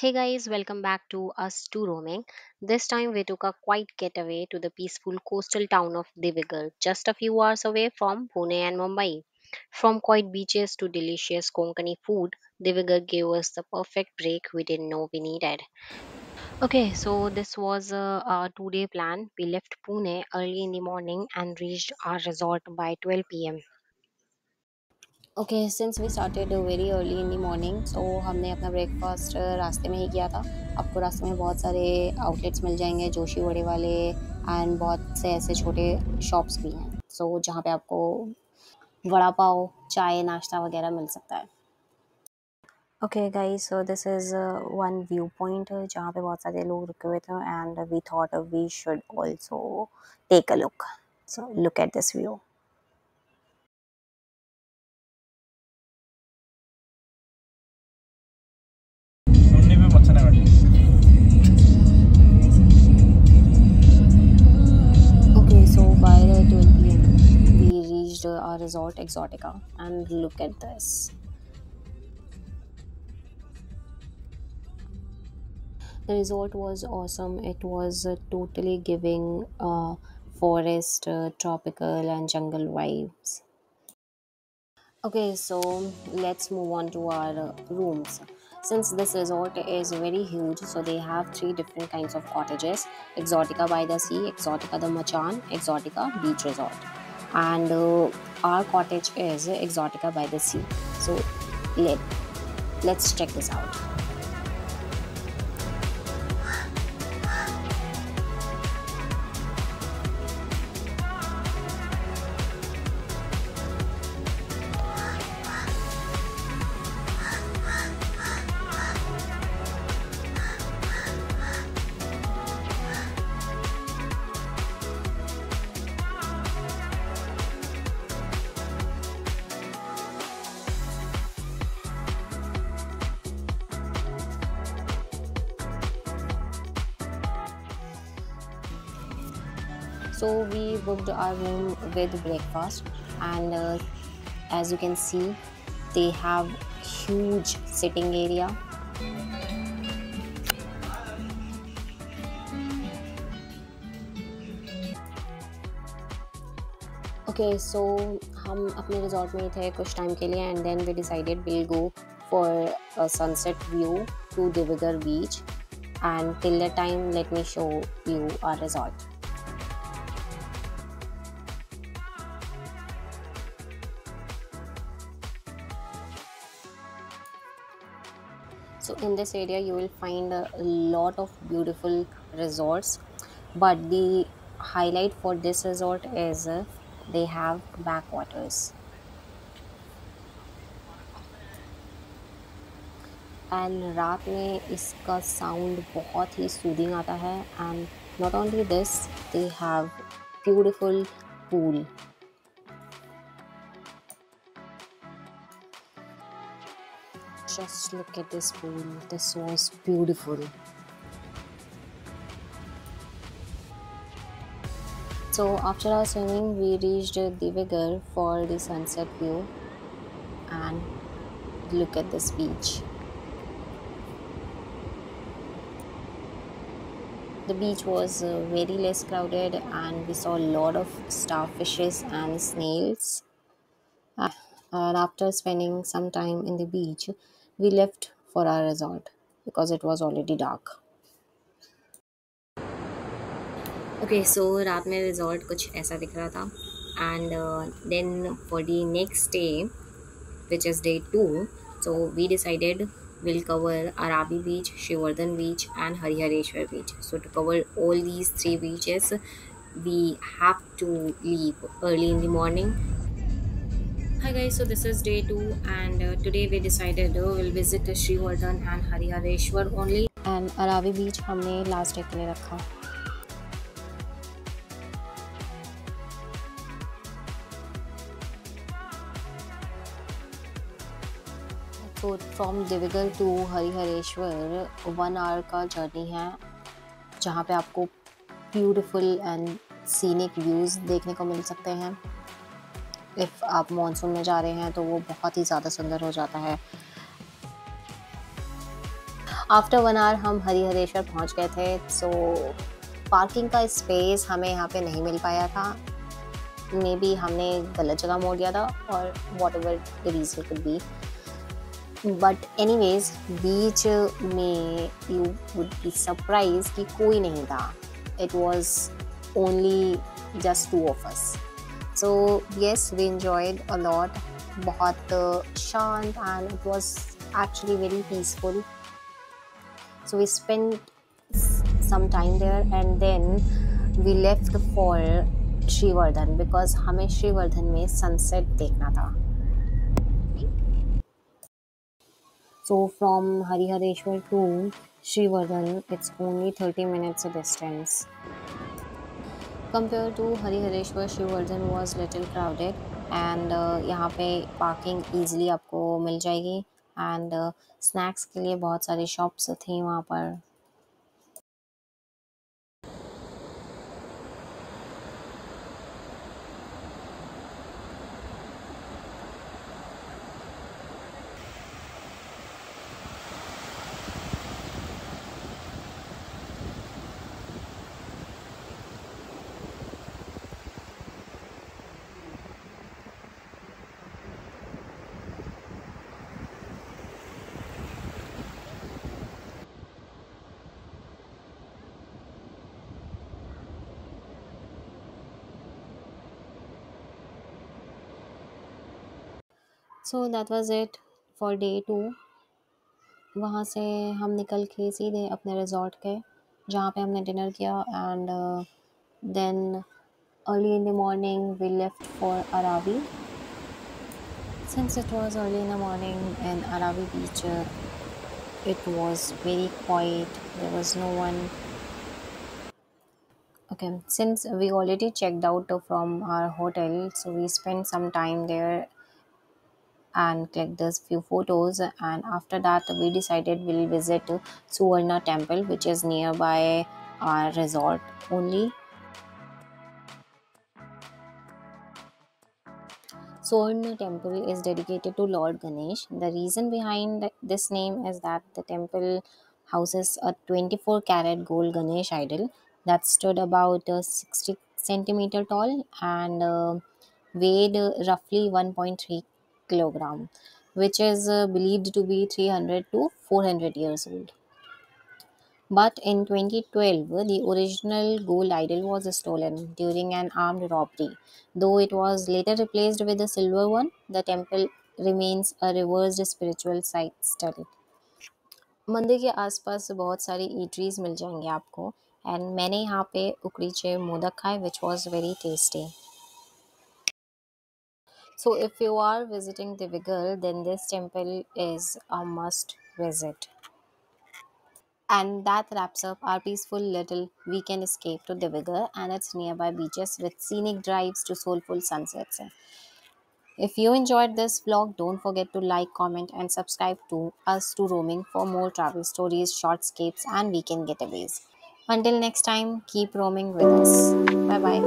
Hey guys, welcome back to Us to Roaming. This time we took a quiet getaway to the peaceful coastal town of Divigal, just a few hours away from Pune and Mumbai. From quiet beaches to delicious Konkani food, Divigal gave us the perfect break we didn't know we needed. Okay, so this was a 2 day plan. We left Pune early in the morning and reached our resort by 12 p.m. Okay since we started very early in the morning so हमने अपना breakfast रास्ते में ही किया था। आपको रास्ते में बहुत सारे आउटलेट्स मिल जाएंगे, जोशी वड़े वाले एंड बहुत से ऐसे छोटे शॉप्स भी हैं जहाँ पे आपको वड़ा पाव, चाय, नाश्ता वगैरह मिल सकता है। Okay guys, so this is one view point जहाँ पे बहुत सारे लोग रुके हुए थे and we thought we should also take a look. So look at this view. Okay, so by 12 p.m. we reached our resort Exotica, and look at this. The resort was awesome. It was totally giving forest, tropical, and jungle vibes. Okay, so let's move on to our rooms. Since this resort is very huge, so they have three different kinds of cottages: Exotica by the Sea, Exotica the Machan, Exotica Beach Resort. And our cottage is Exotica by the Sea. So let let's check this out. So we booked our room with breakfast, and as you can see, they have huge sitting area. Okay, so हम अपने resort में ही थे कुछ time के लिए, and then we decided we'll go for a sunset view to Divigar beach. And till that time, let me show you our resort. So in this area you will find a lot of beautiful resorts, but the highlight for this resort is they have backwaters, and रात में इसका sound बहुत ही soothing आता है। And not only this, they have beautiful pool. Just look at this pool. This was beautiful. So after our swimming, we reached Divigar for the sunset view, and look at this beach. The beach was very less crowded, and we saw a lot of starfishes and snails. And after spending some time in the beach, we left for our resort because it was already dark. Okay, so रात में resort कुछ ऐसा दिख रहा था, and then for the next day which is day 2, so we decided we'll cover Arabi Beach, Shivardhan Beach, and Harihareshwar Beach. So to cover all these three beaches, we have to leave early in the morning. Hi guys, so this is day 2, and today we decided we'll visit Shivardhan and Harihareshwar only, and Arabi Beach हमने last day के लिए रखा। तो from दिविगल to Harihareshwar 1 our का journey है, जहाँ पे आपको ब्यूटीफुल एंड सीनिक व्यूज़ देखने को मिल सकते हैं। इफ़ आप मानसून में जा रहे हैं तो वो बहुत ही ज़्यादा सुंदर हो जाता है। आफ्टर 1 आवर हम हरिहरेश्वर पहुंच गए थे। सो पार्किंग का स्पेस हमें यहाँ पे नहीं मिल पाया था। मे बी हमने गलत जगह मोड़ दिया था, और whatever the reason could be. But anyways, बीच में यू वुड बी सरप्राइज कि कोई नहीं था। It was only just two of us. So yes, we enjoyed a lot. बहुत शांत, and it was actually very peaceful. So we spent some time there, and then we left for Srivardhan because हमें श्रीवर्धन में sunset देखना था। So from Harihareshwar to Srivardhan, it's only 30 minutes a distance. Compared to Harihareshwar, Srivardhan was little crowded, and यहाँ पे parking easily आपको मिल जाएगी, and snacks के लिए बहुत सारी shops थी वहाँ पर। So that was it for day 2। वहाँ से हम निकल के सीधे अपने रिजॉर्ट गए, जहाँ पे हमने डिनर किया, and then early in the morning we left for Aravi. Since it was early in the morning in Aravi beach, it was very quiet. There was no one. Okay, since we already checked out from our hotel, so we spent some time there and clicked this few photos, and after that we decided we'll visit Suvarna temple, which is nearby our resort only. Suvarna temple is dedicated to Lord Ganesh. The reason behind this name is that the temple houses a 24 carat gold Ganesh idol that stood about 60 centimeter tall, and weighed roughly 1.3 kilogram, which is believed to be 300 to 400 years old. But in 2012, the original gold idol was stolen during an armed robbery. Though it was later replaced with a silver one, the temple remains a reversed spiritual site still. मंदिर के आसपास बहुत सारी eateries मिल जाएंगे आपको, and मैंने यहाँ पे उकड़ीचे मोदक खाए, which was very tasty. So if you are visiting Divigal, then this temple is a must visit. And that wraps up our peaceful little weekend escape to Divigar and its nearby beaches with scenic drives to soulful sunsets. If you enjoyed this vlog, don't forget to like, comment, and subscribe to us to Roaming for more travel stories, short escapes, and weekend getaways. Until next time, keep roaming with us. Bye bye.